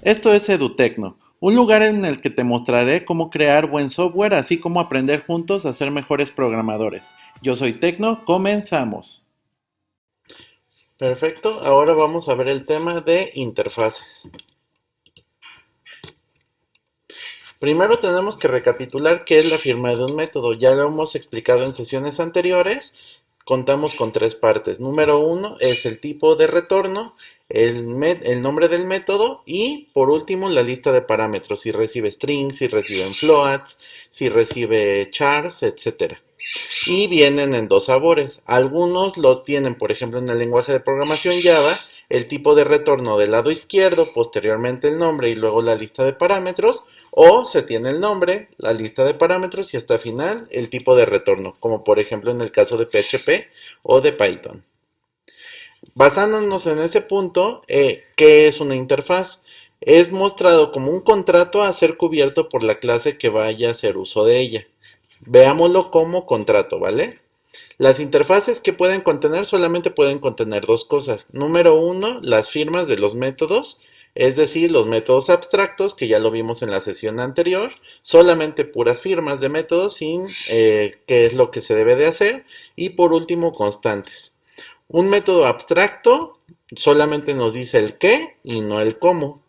Esto es EduTecno, un lugar en el que te mostraré cómo crear buen software, así como aprender juntos a ser mejores programadores. Yo soy Tecno, comenzamos. Perfecto, ahora vamos a ver el tema de interfaces. Primero tenemos que recapitular qué es la firma de un método. Ya lo hemos explicado en sesiones anteriores. Contamos con tres partes. Número uno es el tipo de retorno, el nombre del método y por último la lista de parámetros. Si recibe strings, si reciben floats, si recibe chars, etcétera. Y vienen en dos sabores. Algunos lo tienen, por ejemplo, en el lenguaje de programación Java, el tipo de retorno del lado izquierdo, posteriormente el nombre y luego la lista de parámetros, o se tiene el nombre, la lista de parámetros y hasta el final el tipo de retorno, como por ejemplo en el caso de PHP o de Python. Basándonos en ese punto, ¿qué es una interfaz? Es mostrado como un contrato a ser cubierto por la clase que vaya a hacer uso de ella. Veámoslo como contrato, ¿vale? Las interfaces que pueden contener solamente pueden contener dos cosas. Número uno, las firmas de los métodos, es decir, los métodos abstractos, que ya lo vimos en la sesión anterior, solamente puras firmas de métodos sin qué es lo que se debe de hacer. Y por último, constantes. Un método abstracto solamente nos dice el qué y no el cómo.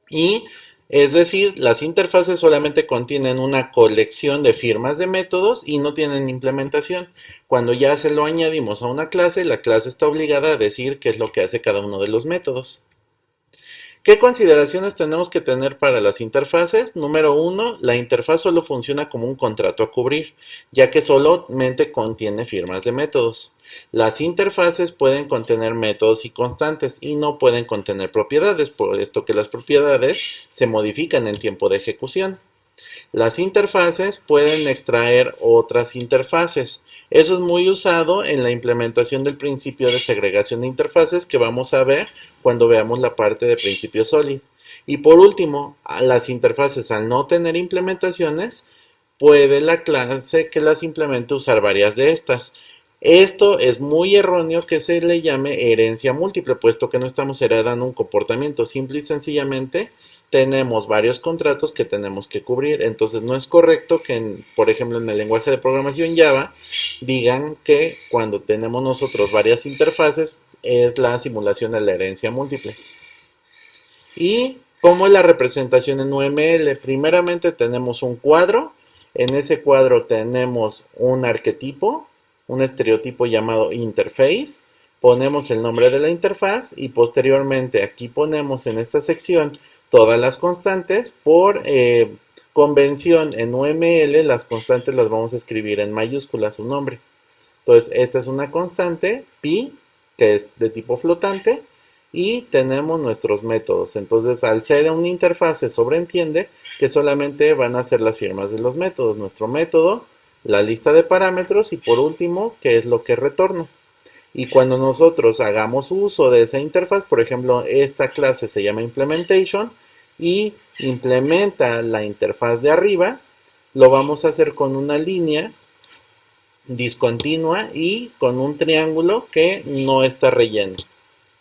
Y es decir, las interfaces solamente contienen una colección de firmas de métodos y no tienen implementación. Cuando ya se lo añadimos a una clase, la clase está obligada a decir qué es lo que hace cada uno de los métodos. ¿Qué consideraciones tenemos que tener para las interfaces? Número uno, la interfaz solo funciona como un contrato a cubrir, ya que solamente contiene firmas de métodos. Las interfaces pueden contener métodos y constantes y no pueden contener propiedades, por esto que las propiedades se modifican en tiempo de ejecución. Las interfaces pueden extraer otras interfaces. Eso es muy usado en la implementación del principio de segregación de interfaces que vamos a ver cuando veamos la parte de principio SOLID. Y por último, a las interfaces al no tener implementaciones, puede la clase que las implemente usar varias de estas. Esto es muy erróneo que se le llame herencia múltiple, puesto que no estamos heredando un comportamiento, simple y sencillamente tenemos varios contratos que tenemos que cubrir. Entonces no es correcto que, por ejemplo, en el lenguaje de programación Java, digan que cuando tenemos nosotros varias interfaces es la simulación de la herencia múltiple. ¿Y cómo es la representación en UML? Primeramente tenemos un cuadro. En ese cuadro tenemos un arquetipo, un estereotipo llamado interface. Ponemos el nombre de la interfaz y posteriormente aquí ponemos en esta sección todas las constantes. Por convención en UML, las constantes las vamos a escribir en mayúsculas su nombre. Entonces, esta es una constante, pi, que es de tipo flotante, y tenemos nuestros métodos. Entonces, al ser una interfaz, se sobreentiende que solamente van a ser las firmas de los métodos. Nuestro método, la lista de parámetros y por último, qué es lo que retorna. Y cuando nosotros hagamos uso de esa interfaz, por ejemplo, esta clase se llama implementation y implementa la interfaz de arriba, lo vamos a hacer con una línea discontinua y con un triángulo que no está relleno,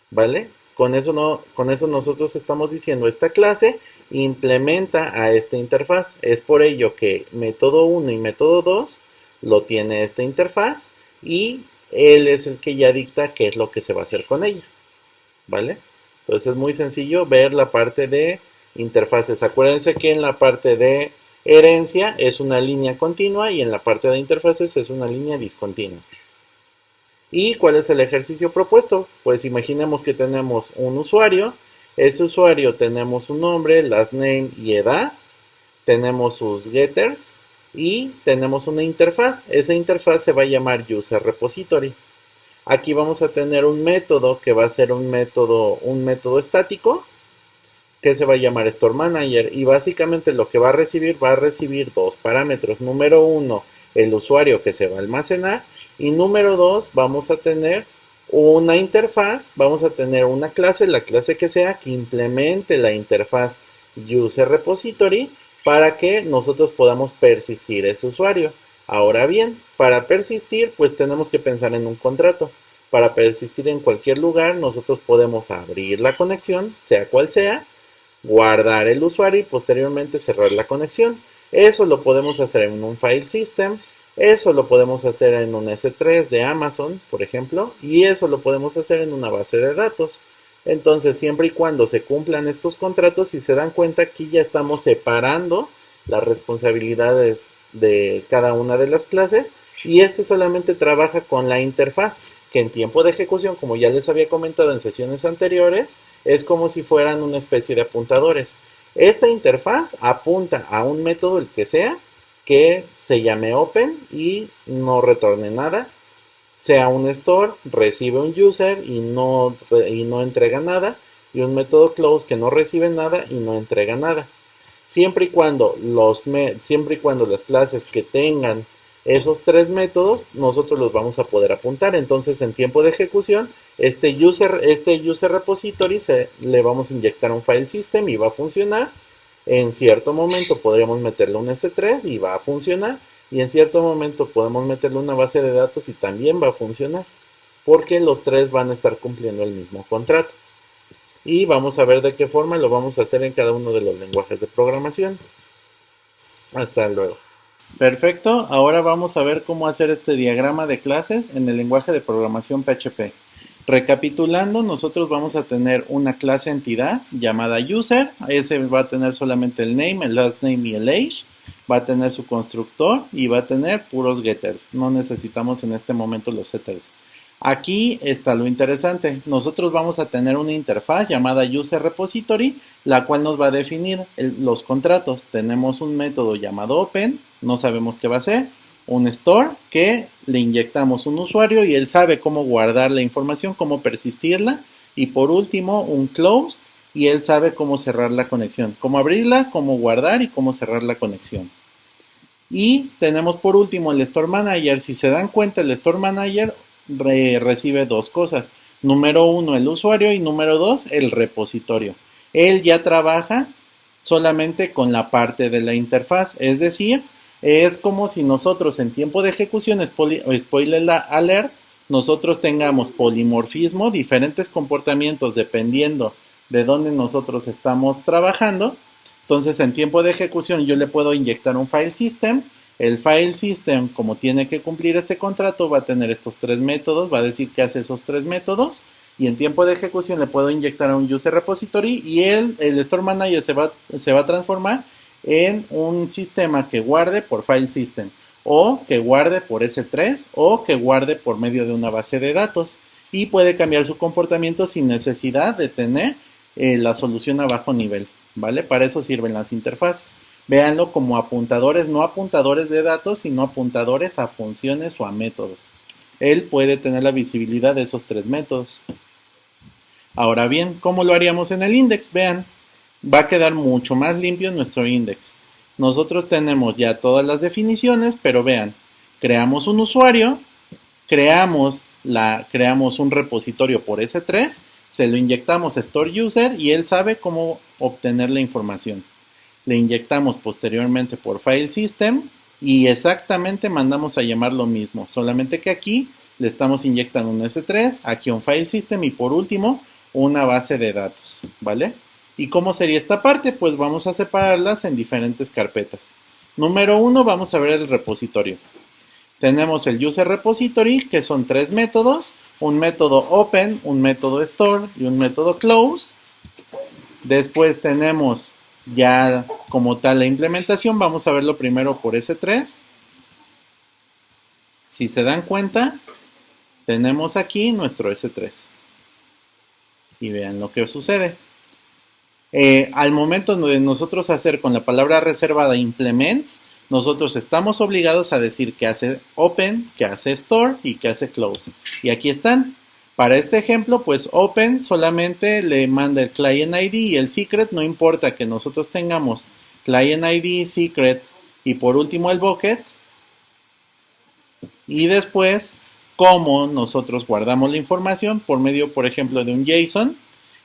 ¿vale? Con eso, no, con eso nosotros estamos diciendo esta clase implementa a esta interfaz. Es por ello que método 1 y método 2 lo tiene esta interfaz y él es el que ya dicta qué es lo que se va a hacer con ella, ¿vale? Entonces es muy sencillo ver la parte de interfaces. Acuérdense que en la parte de herencia es una línea continua y en la parte de interfaces es una línea discontinua. ¿Y cuál es el ejercicio propuesto? Pues imaginemos que tenemos un usuario. Ese usuario tenemos un nombre, last name y edad. Tenemos sus getters y tenemos una interfaz. Esa interfaz se va a llamar user repository. Aquí vamos a tener un método que va a ser un método estático que se va a llamar Store Manager y básicamente lo que va a recibir dos parámetros. Número uno, el usuario que se va a almacenar y número dos, vamos a tener una interfaz, vamos a tener una clase, la clase que sea, que implemente la interfaz User Repository para que nosotros podamos persistir ese usuario. Ahora bien, para persistir, pues tenemos que pensar en un contrato. Para persistir en cualquier lugar, nosotros podemos abrir la conexión, sea cual sea, guardar el usuario y posteriormente cerrar la conexión. Eso lo podemos hacer en un file system, eso lo podemos hacer en un S3 de Amazon, por ejemplo, y eso lo podemos hacer en una base de datos. Entonces, siempre y cuando se cumplan estos contratos, si se dan cuenta, aquí ya estamos separando las responsabilidades de cada una de las clases y este solamente trabaja con la interfaz, que en tiempo de ejecución, como ya les había comentado en sesiones anteriores, es como si fueran una especie de apuntadores. Esta interfaz apunta a un método, el que sea, que se llame open y no retorne nada, sea un store, recibe un user y no entrega nada, y un método close que no recibe nada y no entrega nada. Siempre y cuando las clases que tengan esos tres métodos, nosotros los vamos a poder apuntar. Entonces, en tiempo de ejecución, este user repository le vamos a inyectar un file system y va a funcionar. En cierto momento podríamos meterle un S3 y va a funcionar. Y en cierto momento podemos meterle una base de datos y también va a funcionar. Porque los tres van a estar cumpliendo el mismo contrato. Y vamos a ver de qué forma lo vamos a hacer en cada uno de los lenguajes de programación. Hasta luego. Perfecto, ahora vamos a ver cómo hacer este diagrama de clases en el lenguaje de programación PHP. Recapitulando, nosotros vamos a tener una clase entidad llamada user. Ese va a tener solamente el name, el last name y el age. Va a tener su constructor y va a tener puros getters. No necesitamos en este momento los setters. Aquí está lo interesante. Nosotros vamos a tener una interfaz llamada user repository, la cual nos va a definir los contratos. Tenemos un método llamado open, no sabemos qué va a ser. Un store que le inyectamos un usuario y él sabe cómo guardar la información, cómo persistirla. Y por último, un close y él sabe cómo cerrar la conexión, cómo abrirla, cómo guardar y cómo cerrar la conexión. Y tenemos por último el store manager. Si se dan cuenta, el store manager recibe dos cosas. Número uno, el usuario, y número dos, el repositorio. Él ya trabaja solamente con la parte de la interfaz, es decir, es como si nosotros en tiempo de ejecución, spoiler alert, nosotros tengamos polimorfismo, diferentes comportamientos dependiendo de dónde nosotros estamos trabajando. Entonces, en tiempo de ejecución yo le puedo inyectar un file system. El file system, como tiene que cumplir este contrato, va a tener estos tres métodos, va a decir que hace esos tres métodos, y en tiempo de ejecución le puedo inyectar a un user repository y el store manager se va a transformar en un sistema que guarde por file system, o que guarde por S3, o que guarde por medio de una base de datos, y puede cambiar su comportamiento sin necesidad de tener la solución a bajo nivel, ¿vale? Para eso sirven las interfaces. Véanlo como apuntadores, no apuntadores de datos, sino apuntadores a funciones o a métodos. Él puede tener la visibilidad de esos tres métodos. Ahora bien, ¿cómo lo haríamos en el index? Vean, va a quedar mucho más limpio nuestro index. Nosotros tenemos ya todas las definiciones, pero vean, creamos un usuario, creamos un repositorio por S3, se lo inyectamos a store user y él sabe cómo obtener la información. Le inyectamos posteriormente por file system y exactamente mandamos a llamar lo mismo, solamente que aquí le estamos inyectando un S3, aquí un file system y por último una base de datos, ¿vale? ¿Y cómo sería esta parte? Pues vamos a separarlas en diferentes carpetas. Número 1, vamos a ver el repositorio. Tenemos el user repository, que son tres métodos, un método open, un método store y un método close. Después tenemos ya como tal la implementación, vamos a verlo primero por S3. Si se dan cuenta, tenemos aquí nuestro S3. Y vean lo que sucede. Al momento de nosotros hacer con la palabra reservada implements, nosotros estamos obligados a decir que hace open, que hace store y que hace close. Y aquí están. Para este ejemplo, pues open solamente le manda el client ID y el secret, no importa que nosotros tengamos client ID, secret y por último el bucket. Y después, cómo nosotros guardamos la información por medio, por ejemplo, de un JSON.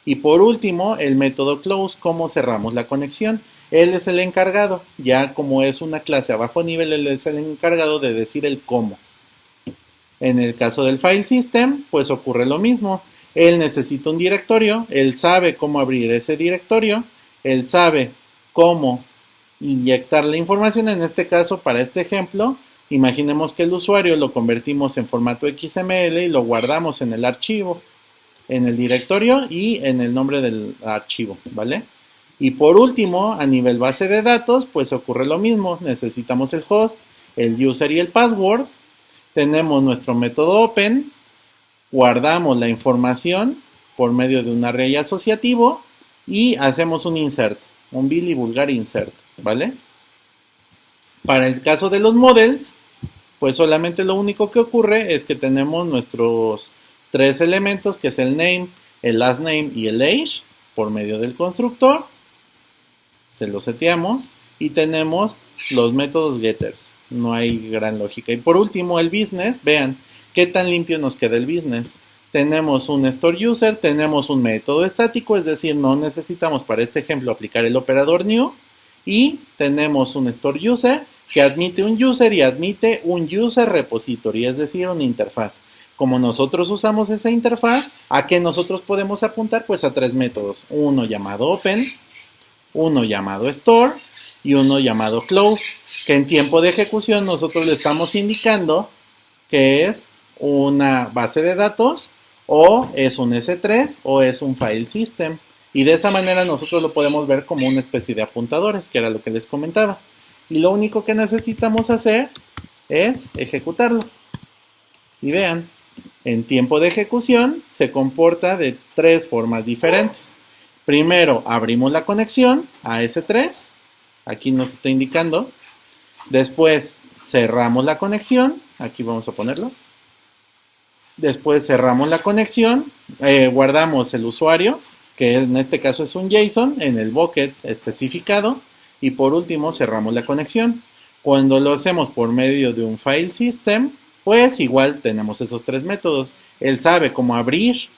Y por último, el método close, cómo cerramos la conexión. Él es el encargado, ya como es una clase a bajo nivel, él es el encargado de decir el cómo. En el caso del file system, pues ocurre lo mismo. Él necesita un directorio, él sabe cómo abrir ese directorio Él sabe cómo inyectar la información. En este caso, para este ejemplo, imaginemos que el usuario lo convertimos en formato XML y lo guardamos en el archivo, en el directorio y en el nombre del archivo, ¿vale? Y por último, a nivel base de datos, pues ocurre lo mismo. Necesitamos el host, el user y el password. Tenemos nuestro método open, guardamos la información por medio de un array asociativo y hacemos un insert, un Billy vulgar insert, ¿vale? Para el caso de los models, pues solamente lo único que ocurre es que tenemos nuestros tres elementos, que es el name, el last name y el age, por medio del constructor. Se lo seteamos y tenemos los métodos getters. No hay gran lógica. Y por último, el business. Vean qué tan limpio nos queda el business. Tenemos un store user, tenemos un método estático, es decir, no necesitamos para este ejemplo aplicar el operador new. Y tenemos un store user que admite un user y admite un user repository, es decir, una interfaz. Como nosotros usamos esa interfaz, ¿a qué nosotros podemos apuntar? Pues a tres métodos. Uno llamado open, uno llamado store y uno llamado close, que en tiempo de ejecución nosotros le estamos indicando que es una base de datos o es un S3 o es un file system. Y de esa manera nosotros lo podemos ver como una especie de apuntadores, que era lo que les comentaba. Y lo único que necesitamos hacer es ejecutarlo. Y vean, en tiempo de ejecución se comporta de tres formas diferentes. Primero abrimos la conexión a S3, aquí nos está indicando. Después cerramos la conexión, aquí vamos a ponerlo. Después cerramos la conexión, guardamos el usuario, que en este caso es un JSON, en el bucket especificado. Y por último cerramos la conexión. Cuando lo hacemos por medio de un file system, pues igual tenemos esos tres métodos. Él sabe cómo abrir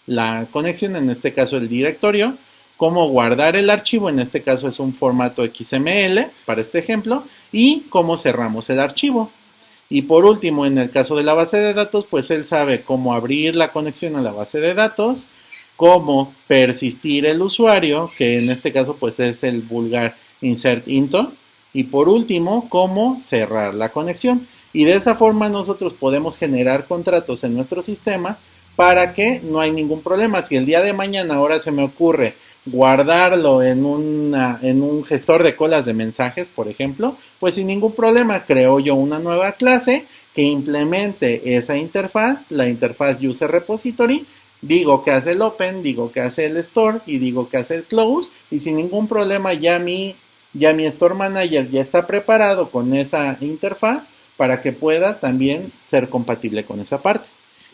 la conexión, en este caso el directorio, cómo guardar el archivo, en este caso es un formato XML para este ejemplo, y cómo cerramos el archivo. Y por último, en el caso de la base de datos, pues él sabe cómo abrir la conexión a la base de datos, cómo persistir el usuario, que en este caso pues es el vulgar insert into, y por último, cómo cerrar la conexión. Y de esa forma nosotros podemos generar contratos en nuestro sistema para que no hay ningún problema. Si el día de mañana ahora se me ocurre guardarlo en un gestor de colas de mensajes, por ejemplo, pues sin ningún problema creo yo una nueva clase que implemente esa interfaz, la interfaz user repository, digo que hace el open, digo que hace el store y digo que hace el close, y sin ningún problema ya mi store manager ya está preparado con esa interfaz para que pueda también ser compatible con esa parte.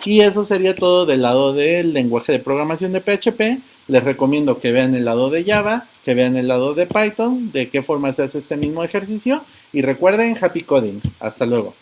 Y eso sería todo del lado del lenguaje de programación de PHP. Les recomiendo que vean el lado de Java, que vean el lado de Python, de qué forma se hace este mismo ejercicio. Y recuerden, Happy Coding. Hasta luego.